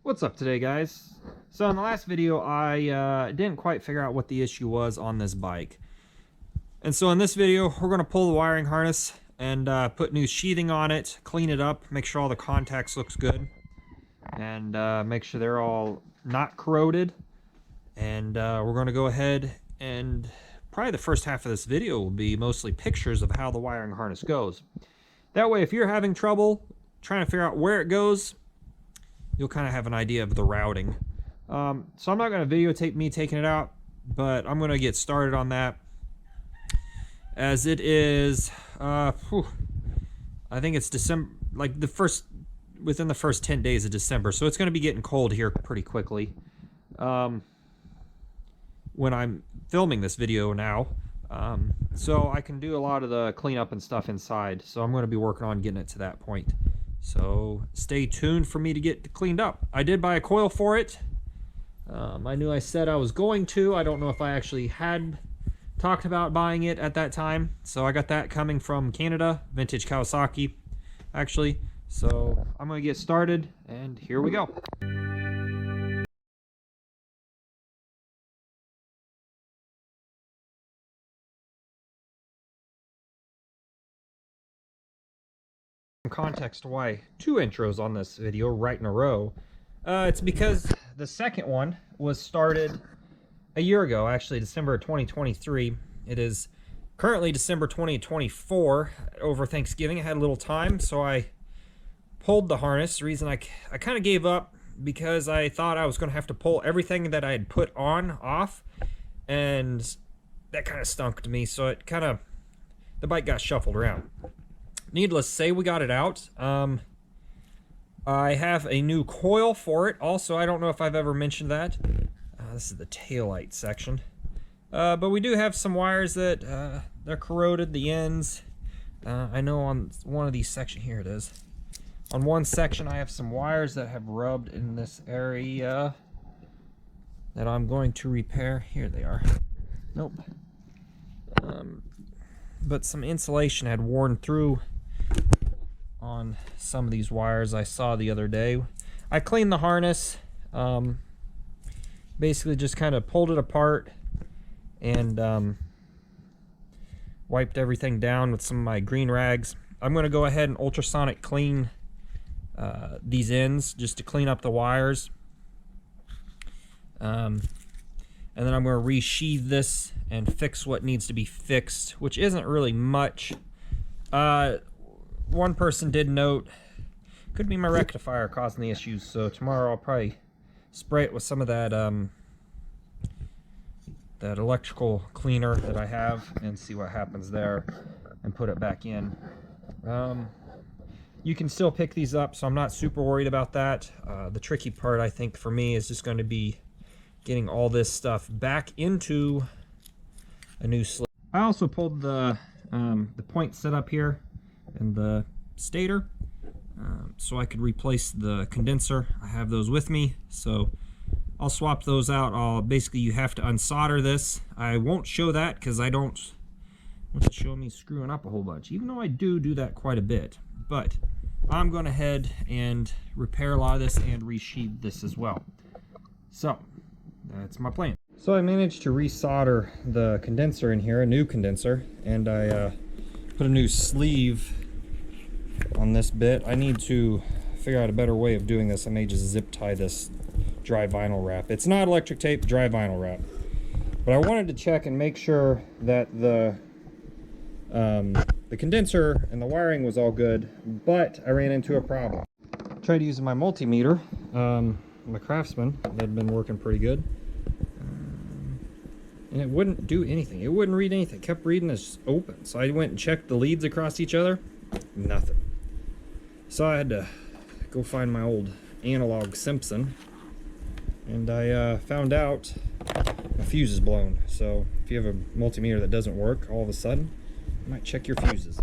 What's up today, guys? So in the last video I didn't quite figure out what the issue was on this bike, and so in this video we're going to pull the wiring harness and put new sheathing on it, clean it up, make sure all the contacts looks good, and make sure they're all not corroded. And we're going to go ahead and probably the first half of this video will be mostly pictures of how the wiring harness goes. That way if you're having trouble trying to figure out where it goes, you'll kind of have an idea of the routing. So I'm not going to videotape me taking it out, but I'm going to get started on that. As it is, I think it's December, like within the first 10 days of December. So it's going to be getting cold here pretty quickly. When I'm filming this video now. So I can do a lot of the cleanup and stuff inside. So I'm going to be working on getting it to that point. So stay tuned for me to get cleaned up. I did buy a coil for it. I knew I said I was going to. I don't know if I actually had talked about buying it at that time. So I got that coming from Canada, vintage Kawasaki, actually. So I'm going to get started, and here we go. Context why two intros on this video right in a row. It's because the second one was started a year ago, actually December 2023. It is currently December 2024. Over Thanksgiving I had a little time, so I pulled the harness. The reason I kind of gave up because I thought I was going to have to pull everything that I had put on off, and that kind of stunk to me, so it kind of, the bike got shuffled around. Needless to say, we got it out. I have a new coil for it. Also, I don't know if I've ever mentioned that. This is the taillight section. But we do have some wires that they're corroded, the ends. I know on one of these sections, here it is. On one section, I have some wires that have rubbed in this area that I'm going to repair. Here they are. Nope. But some insulation had worn through on some of these wires I saw the other day. I cleaned the harness, basically just kind of pulled it apart and wiped everything down with some of my green rags. I'm going to go ahead and ultrasonic clean these ends just to clean up the wires, and then I'm going to re-sheathe this and fix what needs to be fixed, which isn't really much. One person did note, could be my rectifier causing the issues, so tomorrow I'll probably spray it with some of that that electrical cleaner that I have and see what happens there and put it back in. You can still pick these up, so I'm not super worried about that. The tricky part, I think, for me is just going to be getting all this stuff back into a new slip. I also pulled the point set up here and the stator, so I could replace the condenser. I have those with me, so I'll swap those out. Basically you have to unsolder this. I won't show that because I don't want to show me screwing up a whole bunch, even though I do that quite a bit. But I'm going to head and repair a lot of this and re-sheathe this as well. So that's my plan. So I managed to resolder the condenser in here, a new condenser, and I put a new sleeve on this bit. I need to figure out a better way of doing this. I may just zip tie this dry vinyl wrap. It's not electric tape, dry vinyl wrap. But I wanted to check and make sure that the condenser and the wiring was all good, but I ran into a problem. Tried using my multimeter, my Craftsman, that had been working pretty good. And it wouldn't do anything. It wouldn't read anything. It kept reading as open. So I went and checked the leads across each other. Nothing. So I had to go find my old analog Simpson. And I found out my fuse is blown. So if you have a multimeter that doesn't work, all of a sudden, you might check your fuses.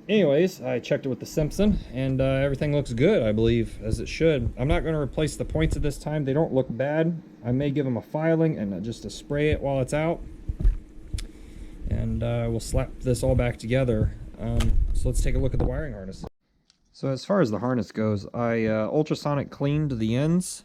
Anyways, I checked it with the Simpson, and everything looks good, I believe, as it should. I'm not going to replace the points at this time. They don't look bad. I may give them a filing and just to spray it while it's out. And we'll slap this all back together. So let's take a look at the wiring harness. So as far as the harness goes, I ultrasonic cleaned the ends,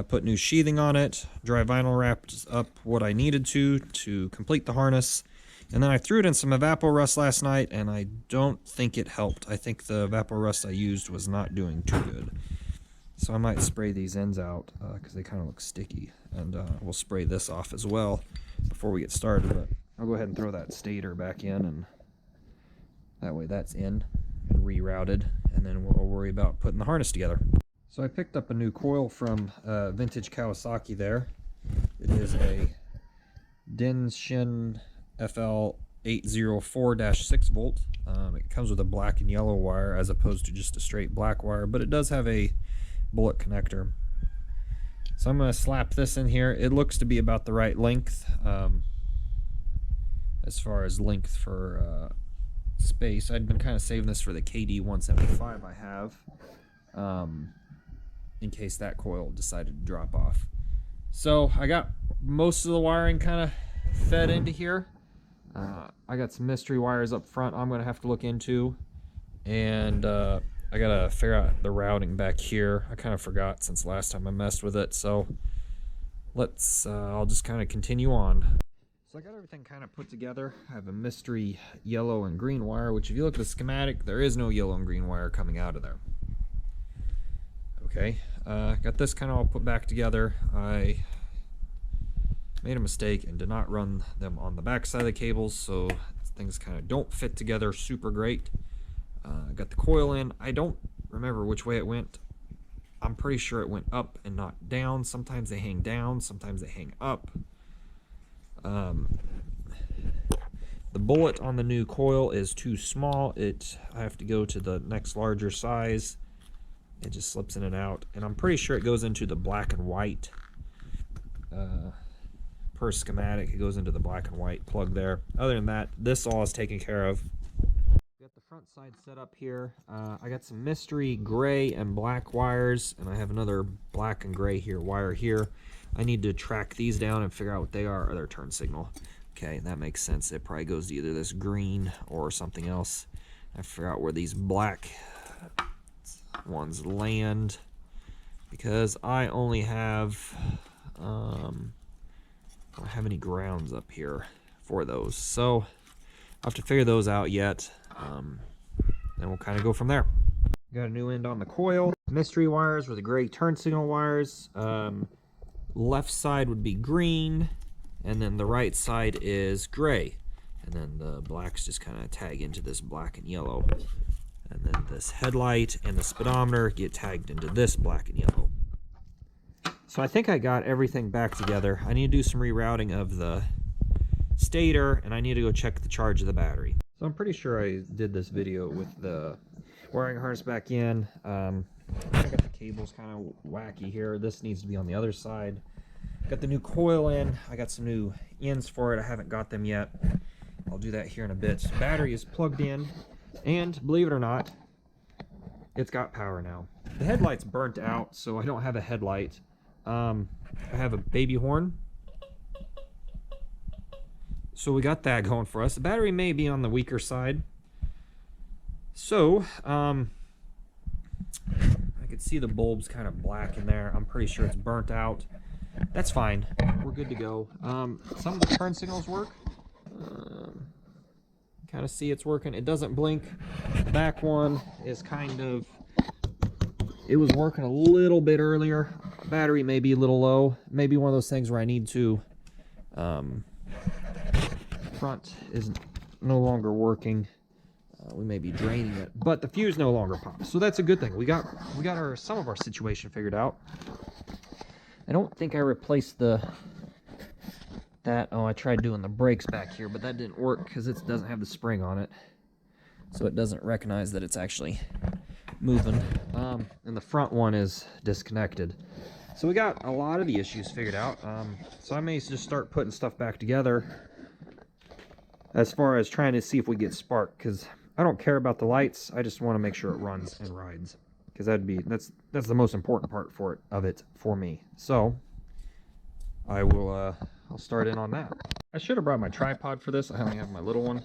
put new sheathing on it, dry vinyl wrapped up what I needed to complete the harness, and then I threw it in some Evapor-Rust last night, and I don't think it helped. I think the Evapor-Rust I used was not doing too good. So I might spray these ends out because they kind of look sticky, and we'll spray this off as well before we get started. But I'll go ahead and throw that stator back in, and that way that's in and rerouted, and then we'll worry about putting the harness together. So I picked up a new coil from vintage Kawasaki there. It is a Denshin FL 804-6 volt. It comes with a black and yellow wire as opposed to just a straight black wire, but it does have a bullet connector. So I'm going to slap this in here. It looks to be about the right length as far as length for space. I'd been kind of saving this for the KD 175 I have in case that coil decided to drop off. So I got most of the wiring kind of fed into here. I got some mystery wires up front I'm going to have to look into, and I gotta figure out the routing back here. I kind of forgot since last time I messed with it, so let's I'll just kind of continue on. So I got everything kind of put together. I have a mystery yellow and green wire, which if you look at the schematic, there is no yellow and green wire coming out of there. Okay, got this kind of all put back together. I made a mistake and did not run them on the back side of the cables, so things kind of don't fit together super great. Got the coil in. I don't remember which way it went. I'm pretty sure it went up and not down. Sometimes they hang down, sometimes they hang up. The bullet on the new coil is too small. I have to go to the next larger size. It just slips in and out, and I'm pretty sure it goes into the black and white. Per schematic, it goes into the black and white plug there. Other than that, this all is taken care of. Got the front side set up here. I got some mystery gray and black wires, and I have another black and gray wire here. I need to track these down and figure out what they are, or their turn signal. Okay, that makes sense. It probably goes to either this green or something else. I figure out where these black ones land, because I only have I don't have any grounds up here for those, so I'll have to figure those out yet. Then we'll kind of go from there. Got a new end on the coil. Mystery wires were the gray turn signal wires. Left side would be green, and then the right side is gray, and then the blacks just kind of tag into this black and yellow, and then this headlight and the speedometer get tagged into this black and yellow. So I think I got everything back together. I need to do some rerouting of the stator, and I need to go check the charge of the battery. So I'm pretty sure I did this video with the wiring harness back in. I got the cables kind of wacky here. This needs to be on the other side. Got the new coil in. I got some new ends for it. I haven't got them yet. I'll do that here in a bit. Battery is plugged in, and believe it or not, it's got power now. The headlight's burnt out, so I don't have a headlight. I have a baby horn, so we got that going for us. The battery may be on the weaker side, so I could see the bulbs kind of black in there. I'm pretty sure it's burnt out. That's fine, we're good to go. Some of the turn signals work. Kind of see it's working. It doesn't blink. The back one is kind of, it was working a little bit earlier. Battery may be a little low. Maybe one of those things where I need to front is no longer working. We may be draining it, but the fuse no longer pops, so that's a good thing. We got some of our situation figured out. I don't think I replaced I tried doing the brakes back here, but that didn't work because it doesn't have the spring on it, so it doesn't recognize that it's actually moving. And the front one is disconnected. So we got a lot of the issues figured out. So I may just start putting stuff back together as far as trying to see if we get spark, because I don't care about the lights. I just want to make sure it runs and rides, because that's the most important part of it for me. So I will I'll start in on that. I should have brought my tripod for this. I only have my little one.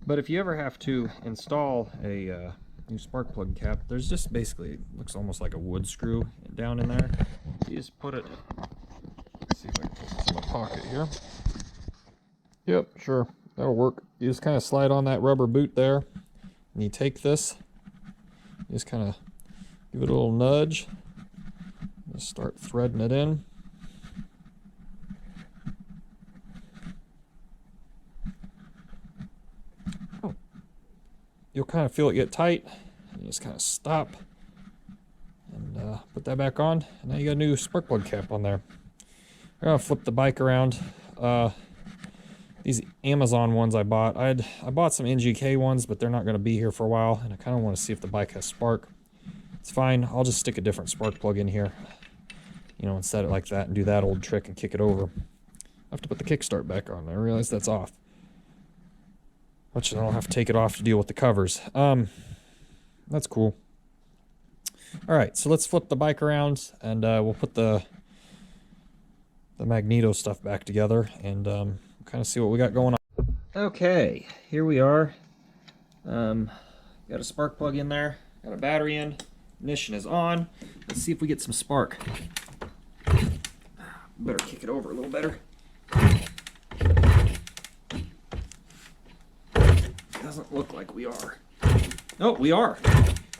But if you ever have to install a new spark plug cap. There's just basically, looks almost like a wood screw down in there. You just put it, let's see if I can put this in my pocket here. Yep, sure, that'll work. You just kind of slide on that rubber boot there, and you take this, you just kind of give it a little nudge, just start threading it in. You'll kind of feel it get tight, and you just kind of stop and put that back on, and now you got a new spark plug cap on there. I'm gonna flip the bike around. These Amazon ones I bought, I bought some NGK ones, but they're not going to be here for a while, and I kind of want to see if the bike has spark. It's fine, I'll just stick a different spark plug in here, you know, and set it like that and do that old trick and kick it over. I have to put the kickstart back on. I realize that's off, which I'll have to take it off to deal with the covers. That's cool. All right, so let's flip the bike around, and we'll put the magneto stuff back together, and kind of see what we got going on. Okay, here we are. Got a spark plug in there, got a battery in, ignition is on. Let's see if we get some spark. Better kick it over a little better. Doesn't look like we are. Oh, we are.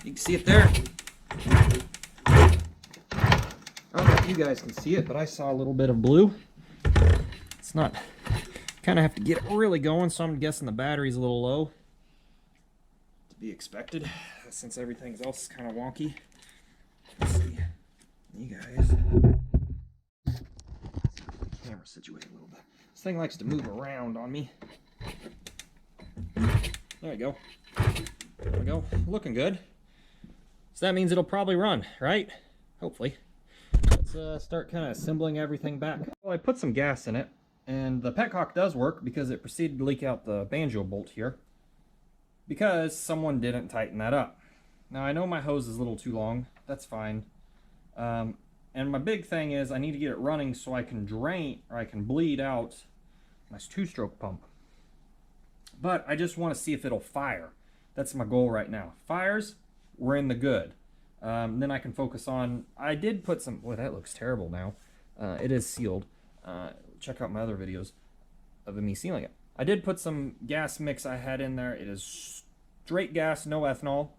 You can see it there. I don't know if you guys can see it, but I saw a little bit of blue. It's not, kind of have to get it really going, so I'm guessing the battery's a little low. To be expected, since everything else is kind of wonky. Let's see. You guys. Camera situated a little bit. This thing likes to move around on me. There we go. There we go. Looking good. So that means it'll probably run, right? Hopefully. Let's start kind of assembling everything back. Well, I put some gas in it, and the petcock does work because it proceeded to leak out the banjo bolt here because someone didn't tighten that up. Now, I know my hose is a little too long. That's fine. And my big thing is I need to get it running so I can drain, or I can bleed out my two-stroke pump. But I just want to see if it'll fire. That's my goal right now. Fires, we're in the good. Then I can focus on, I did put some, boy, that looks terrible now. It is sealed. Check out my other videos of me sealing it. I did put some gas mix I had in there. It is straight gas, no ethanol,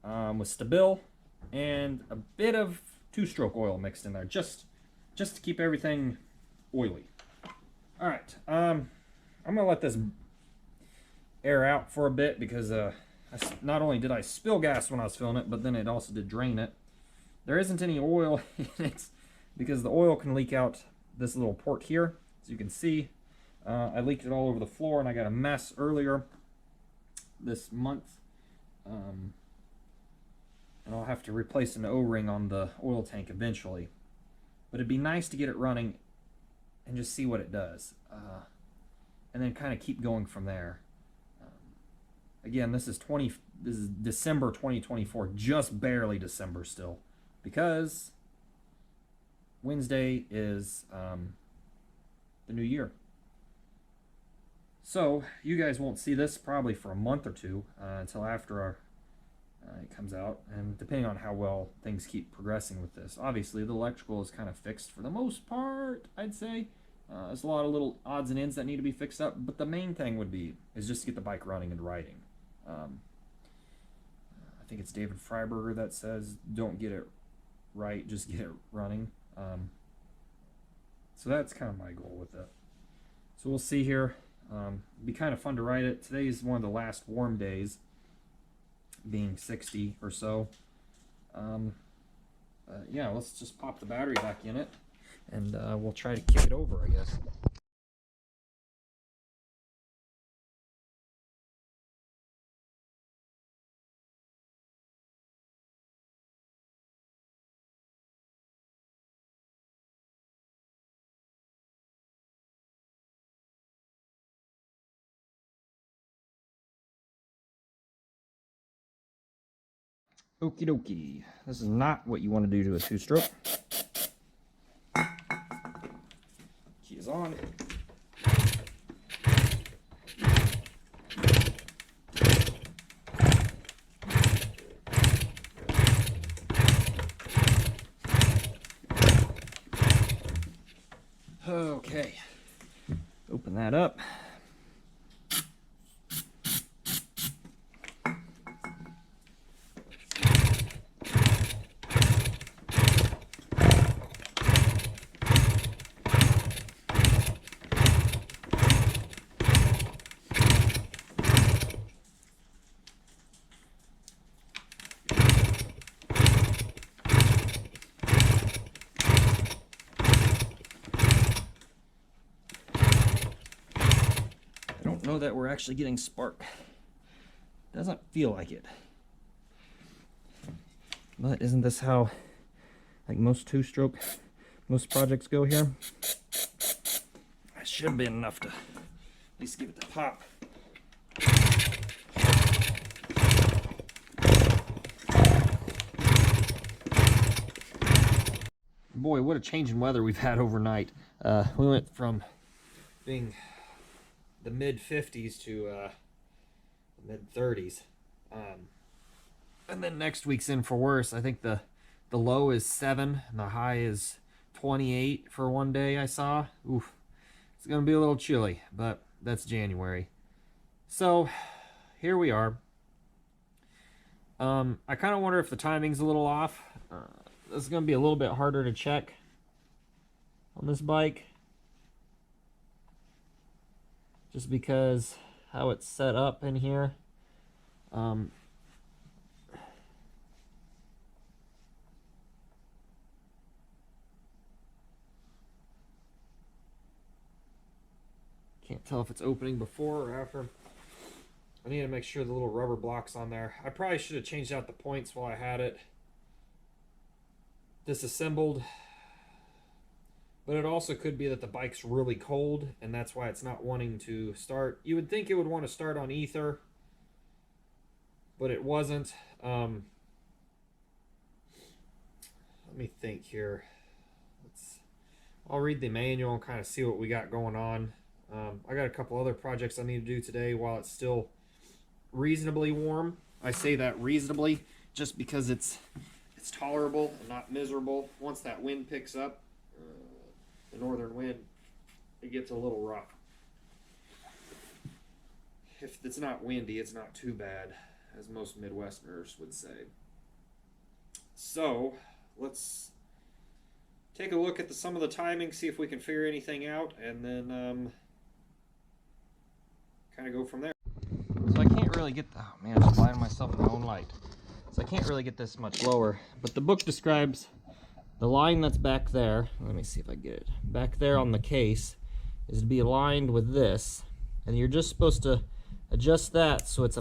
with Stabil and a bit of two-stroke oil mixed in there, just to keep everything oily. All right, I'm gonna let this air out for a bit because not only did I spill gas when I was filling it, but then it also did drain it. There isn't any oil in it because the oil can leak out this little port here. As you can see, I leaked it all over the floor, and I got a mess earlier this month. And I'll have to replace an O-ring on the oil tank eventually. But it'd be nice to get it running and just see what it does. And then kind of keep going from there. Again, this is December 2024, just barely December still, because Wednesday is the new year. So you guys won't see this probably for a month or two until after it comes out, and depending on how well things keep progressing with this. Obviously, the electrical is kind of fixed for the most part, I'd say. There's a lot of little odds and ends that need to be fixed up, but the main thing is just to get the bike running and riding. I think it's David Freiberger that says, don't get it right, just get it running. So that's kind of my goal with it. So we'll see here. It'll be kind of fun to ride it. Today is one of the last warm days, being 60 or so. Yeah, let's just pop the battery back in it, and we'll try to kick it over, I guess. Okie dokie. This is not what you want to do to a two-stroke. Key is on. Okay, open that up. I don't know that we're actually getting spark. Doesn't feel like it. But isn't this how like most two-stroke, most projects go here? That should be enough to at least give it the pop. Boy, what a change in weather we've had overnight. We went from being the mid-50s to the mid-30s. And then next week's in for worse. I think the low is 7 and the high is 28 for one day I saw. Oof. It's going to be a little chilly, but that's January. So, here we are. I kind of wonder if the timing's a little off. This is going to be a little bit harder to check on this bike. Just because how it's set up in here. Can't tell if it's opening before or after. I need to make sure the little rubber block's on there. I probably should have changed out the points while I had it disassembled. But it also could be that the bike's really cold and that's why it's not wanting to start. You would think it would want to start on ether, but it wasn't. Let me think here. I'll read the manual and kind of see what we got going on. I got a couple other projects I need to do today while it's still reasonably warm. I say that reasonably just because it's tolerable and not miserable. Once that wind picks up, the northern wind, it gets a little rough. If it's not windy, it's not too bad, as most Midwesterners would say. So, let's take a look at some of the timing, see if we can figure anything out, and then kind of go from there. So I can't really get, oh man, I'm blinding myself in my own light. So I can't really get this much lower, but the book describes the line that's back there. Let me see if I get it. Back there on the case is to be aligned with this, and you're just supposed to adjust that so it's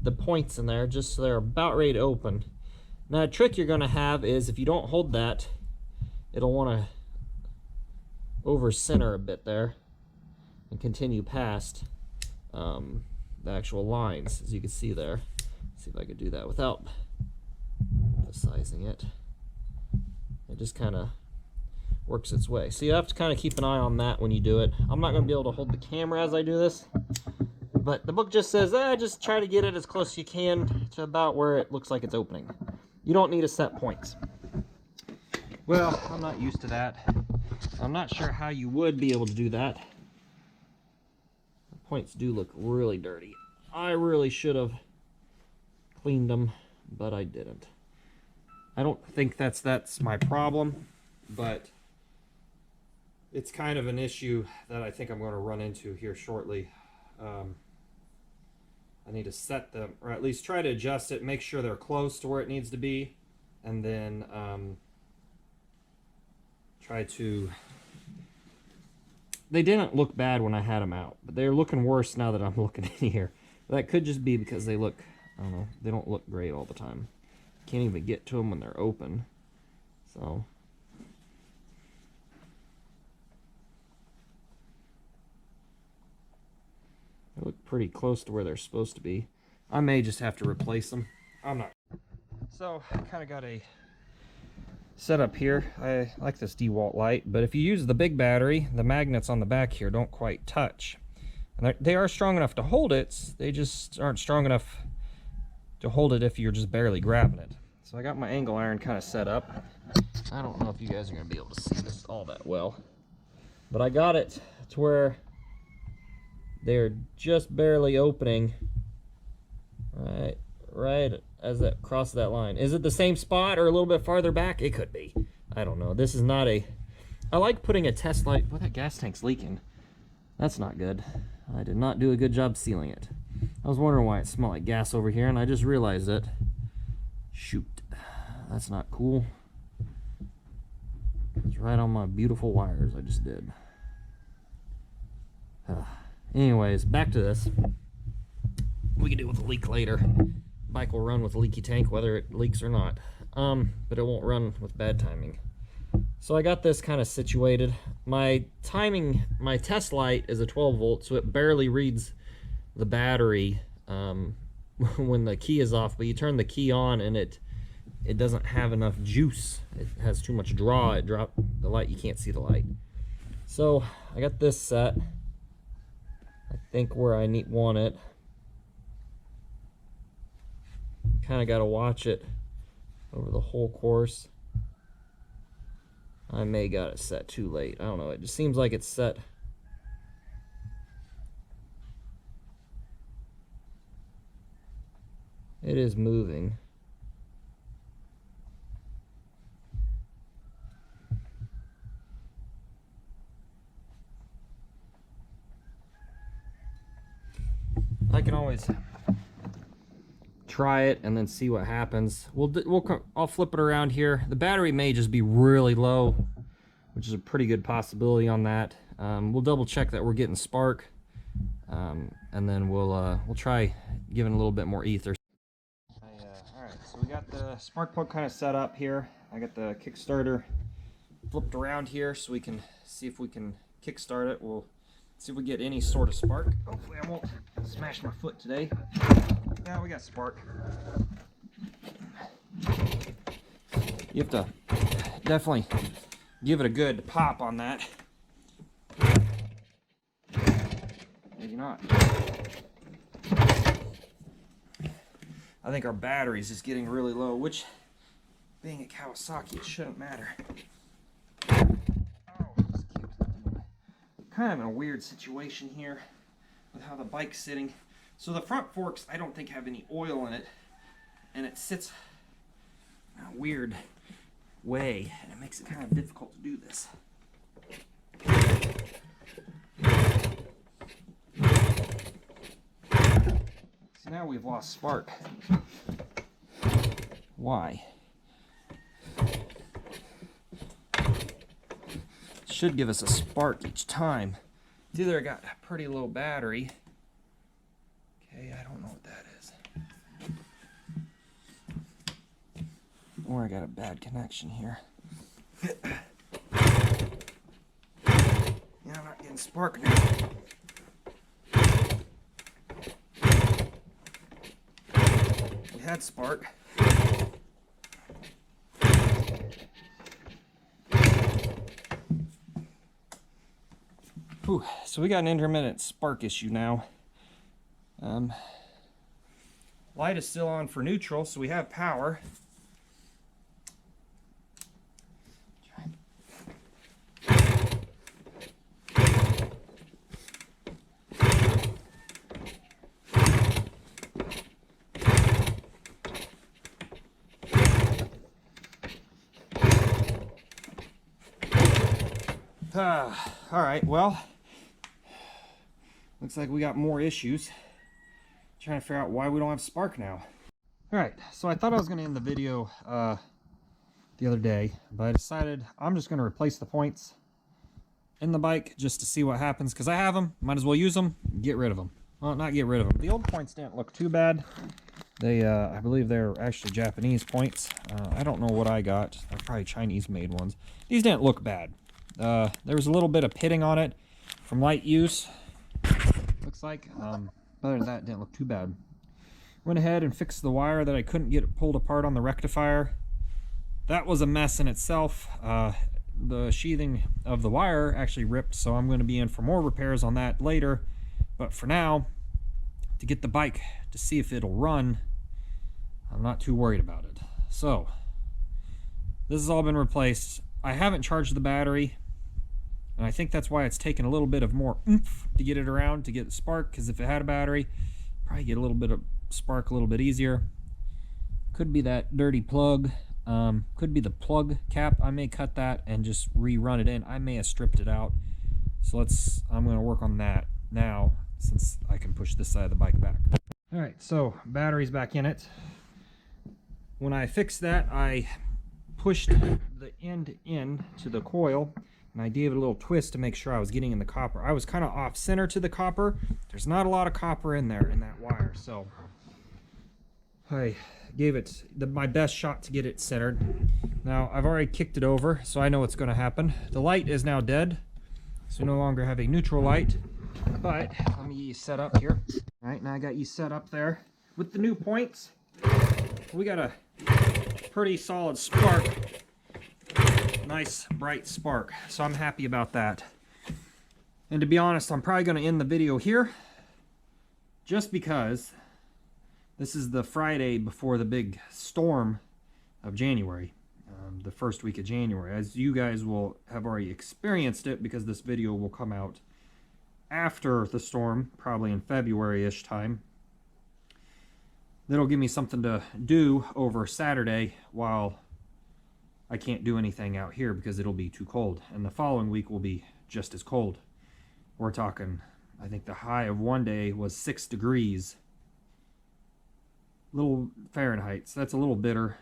the points in there just so they're about ready to open. Now a trick you're going to have is if you don't hold that, it'll want to over center a bit there and continue past the actual lines, as you can see there. Let's see if I could do that without emphasizing it. It just kind of works its way. So you have to kind of keep an eye on that when you do it. I'm not going to be able to hold the camera as I do this, but the book just says, just try to get it as close as you can to about where it looks like it's opening. You don't need to set points. Well, I'm not used to that. I'm not sure how you would be able to do that. The points do look really dirty. I really should have cleaned them, but I didn't. I don't think that's my problem, but it's kind of an issue that I think I'm going to run into here shortly. I need to set them, or at least try to adjust it, make sure they're close to where it needs to be, and then try to... They didn't look bad when I had them out, but they're looking worse now that I'm looking in here. That could just be because they look, I don't know, they don't look great all the time. Can't even get to them when they're open. So they look pretty close to where they're supposed to be. I may just have to replace them. I'm not. So I kind of got a setup here. I like this DeWalt light, but if you use the big battery, the magnets on the back here don't quite touch. And they are strong enough to hold it, they just aren't strong enough to hold it if you're just barely grabbing it. So I got my angle iron kind of set up. I don't know if you guys are going to be able to see this all that well. but I got it to where they're just barely opening right as that crosses that line. Is it the same spot or a little bit farther back? It could be. I don't know. This is not a... I like putting a test light... Boy, that gas tank's leaking. That's not good. I did not do a good job sealing it. I was wondering why it smelled like gas over here, and I just realized it. Shoot. That's not cool. It's right on my beautiful wires I just did. Anyways, back to this. We can deal with a leak later. Bike will run with a leaky tank whether it leaks or not. But it won't run with bad timing. So I got this kind of situated. My test light is a 12 volt, so it barely reads the battery when the key is off, but you turn the key on and it doesn't have enough juice. It has too much draw. It dropped the light. You can't see the light. So I got this set. I think where I want it. Kind of got to watch it over the whole course. I may got it set too late. I don't know. It just seems like it's set. It is moving. I can always try it and then see what happens. I'll flip it around here. The battery may just be really low, which is a pretty good possibility on that. We'll double check that we're getting spark, and then we'll try giving a little bit more ether. Alright, so we got the spark plug kind of set up here. I got the Kickstarter flipped around here so we can see if we can kickstart it. We'll see if we get any sort of spark. Hopefully I won't smash my foot today. Yeah, we got spark. You have to definitely give it a good pop on that. Maybe not. I think our battery's just getting really low, which, being a Kawasaki, it shouldn't matter. Kind of in a weird situation here with how the bike's sitting. So the front forks, I don't think have any oil in it, and it sits in a weird way, and it makes it kind of difficult to do this. So now we've lost spark. Why? Should give us a spark each time. It's either I got a pretty low battery. Okay, I don't know what that is. Or I got a bad connection here. Yeah, I'm not getting spark now. We had spark. Whew, so we got an intermittent spark issue now. Light is still on for neutral, so we have power. All right, well, looks like we got more issues. Trying to figure out why we don't have spark now. All right, so I thought I was going to end the video the other day, but I decided I'm just going to replace the points in the bike just to see what happens, because I have them, might as well use them, get rid of them. Well, not get rid of them. The old points didn't look too bad. They, I believe they're actually Japanese points. I don't know what I got. They're probably Chinese-made ones. These didn't look bad. There was a little bit of pitting on it from light use, looks like. Other than that, it didn't look too bad. Went ahead and fixed the wire that I couldn't get pulled apart on the rectifier. That was a mess in itself. The sheathing of the wire actually ripped, so I'm going to be in for more repairs on that later. But for now, to get the bike to see if it'll run, I'm not too worried about it. So, this has all been replaced. I haven't charged the battery. And I think that's why it's taken a little bit of more oomph to get it around, to get the spark, because if it had a battery, probably get a little bit of spark a little bit easier. Could be that dirty plug. Could be the plug cap. I may cut that and just rerun it in. I may have stripped it out. So I'm going to work on that now, since I can push this side of the bike back. All right, so battery's back in it. When I fixed that, I pushed the end in to the coil, and I gave it a little twist to make sure I was getting in the copper. I was kind of off center to the copper. There's not a lot of copper in there in that wire, so I gave it my best shot to get it centered. Now I've already kicked it over, so I know what's going to happen. The light is now dead, so no longer have a neutral light. But let me get you set up here. All right, now I got you set up there with the new points. We got a pretty solid spark. Nice bright spark, so I'm happy about that. And to be honest, I'm probably going to end the video here, just because this is the Friday before the big storm of January, the first week of January. As you guys will have already experienced it, because this video will come out after the storm, probably in February-ish time. That'll give me something to do over Saturday while I can't do anything out here because it'll be too cold. And the following week will be just as cold. We're talking, I think the high of one day was 6 degrees. Little Fahrenheit, so that's a little bitter.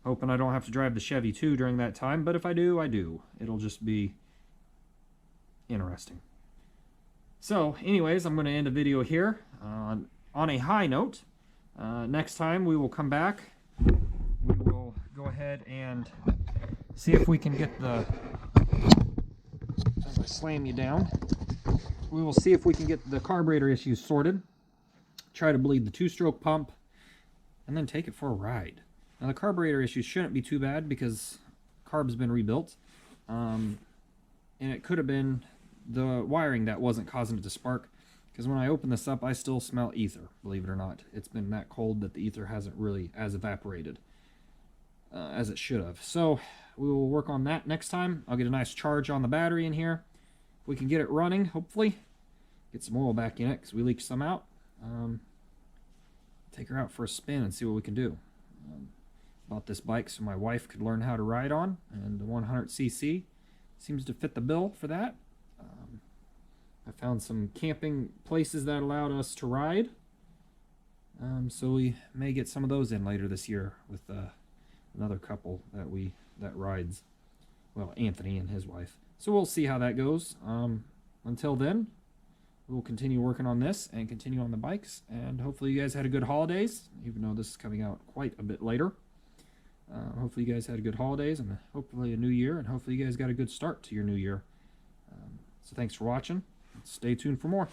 Hoping I don't have to drive the Chevy too during that time, but if I do, I do. It'll just be interesting. So anyways, I'm going to end the video here on a high note. Next time we will come back. We will go ahead and see if we can get the, as I slam you down, we will see if we can get the carburetor issues sorted. Try to bleed the 2-stroke pump, and then take it for a ride. Now the carburetor issues shouldn't be too bad because carb's been rebuilt, and it could have been the wiring that wasn't causing it to spark, because when I open this up I still smell ether, believe it or not. It's been that cold that the ether hasn't really evaporated as it should have. So we will work on that next time. I'll get a nice charge on the battery in here. If we can get it running, hopefully get some oil back in it because we leaked some out. Take her out for a spin and see what we can do. Bought this bike so my wife could learn how to ride on, and the 100cc seems to fit the bill for that. I found some camping places that allowed us to ride, so we may get some of those in later this year with another couple that rides. Well, Anthony and his wife. So we'll see how that goes. Until then, we'll continue working on this and continue on the bikes, and hopefully you guys had a good holidays, even though this is coming out quite a bit later. Hopefully you guys had a good holidays and hopefully a new year, and hopefully you guys got a good start to your new year. So thanks for watching. Stay tuned for more.